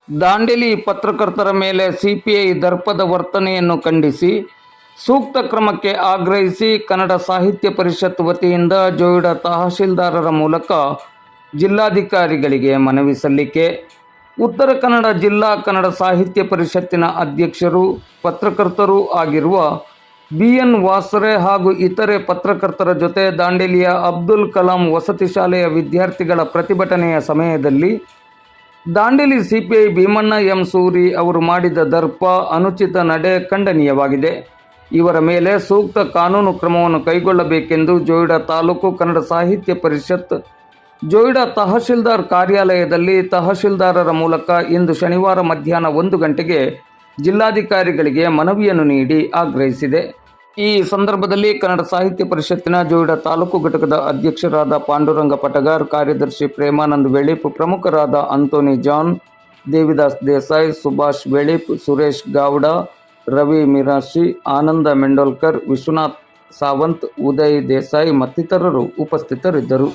ದಾಂಡೇಲಿ ಪತ್ರಕರ್ತರ ಮೇಲೆ ಸಿಪಿಐ ದರ್ಪದ ವರ್ತನೆಯನ್ನು ಖಂಡಿಸಿ ಸೂಕ್ತ ಕ್ರಮಕ್ಕೆ ಆಗ್ರಹಿಸಿ ಕನ್ನಡ ಸಾಹಿತ್ಯ ಪರಿಷತ್ ವತಿಯಿಂದ ಜೋಯಿಡಾ ತಹಶೀಲ್ದಾರರ ಮೂಲಕ ಜಿಲ್ಲಾಧಿಕಾರಿಗಳಿಗೆ ಮನವಿ ಸಲ್ಲಿಕೆ. ಉತ್ತರ ಕನ್ನಡ ಜಿಲ್ಲಾ ಕನ್ನಡ ಸಾಹಿತ್ಯ ಪರಿಷತ್ತಿನ ಅಧ್ಯಕ್ಷರು ಪತ್ರಕರ್ತರೂ ಆಗಿರುವ BN ವಾಸರೆ ಹಾಗೂ ಇತರೆ ಪತ್ರಕರ್ತರ ಜೊತೆ ದಾಂಡೇಲಿಯ ಅಬ್ದುಲ್ ಕಲಾಂ ವಸತಿ ಶಾಲೆಯ ವಿದ್ಯಾರ್ಥಿಗಳ ಪ್ರತಿಭಟನೆಯ ಸಮಯದಲ್ಲಿ ದಾಂಡೇಲಿ ಸಿಪಿಐ ಭೀಮಣ್ಣ ಎಂ ಸೂರಿ ಅವರು ಮಾಡಿದ ದರ್ಪ ಅನುಚಿತ ನಡೆ ಖಂಡನೀಯವಾಗಿದೆ. ಇವರ ಮೇಲೆ ಸೂಕ್ತ ಕಾನೂನು ಕ್ರಮವನ್ನು ಕೈಗೊಳ್ಳಬೇಕೆಂದು ಜೋಯಿಡಾ ತಾಲೂಕು ಕನ್ನಡ ಸಾಹಿತ್ಯ ಪರಿಷತ್ ಜೋಯಿಡಾ ತಹಶೀಲ್ದಾರ್ ಕಾರ್ಯಾಲಯದಲ್ಲಿ ತಹಶೀಲ್ದಾರರ ಮೂಲಕ ಇಂದು ಶನಿವಾರ ಮಧ್ಯಾಹ್ನ 1 ಗಂಟೆಗೆ ಜಿಲ್ಲಾಧಿಕಾರಿಗಳಿಗೆ ಮನವಿಯನ್ನು ನೀಡಿ ಆಗ್ರಹಿಸಿದೆ. ಈ ಸಂದರ್ಭದಲ್ಲಿ ಕನ್ನಡ ಸಾಹಿತ್ಯ ಪರಿಷತ್ತಿನ ಜೋಯಿಡಾ ತಾಲೂಕು ಘಟಕದ ಅಧ್ಯಕ್ಷರಾದ ಪಾಂಡುರಂಗ ಪಟಗಾರ್, ಕಾರ್ಯದರ್ಶಿ ಪ್ರೇಮಾನಂದ್ ವೆಳಿಪ್, ಪ್ರಮುಖರಾದ ಅಂತೋನಿ ಜಾನ್, ದೇವಿದಾಸ್ ದೇಸಾಯಿ, ಸುಭಾಷ್ ವೆಳಿಪ್, ಸುರೇಶ್ ಗೌಡ, ರವಿ ಮಿರಾಶಿ, ಆನಂದ ಮೆಂಡೋಲ್ಕರ್, ವಿಶ್ವನಾಥ್ ಸಾವಂತ್, ಉದಯ್ ದೇಸಾಯಿ ಮತ್ತಿತರರು ಉಪಸ್ಥಿತರಿದ್ದರು.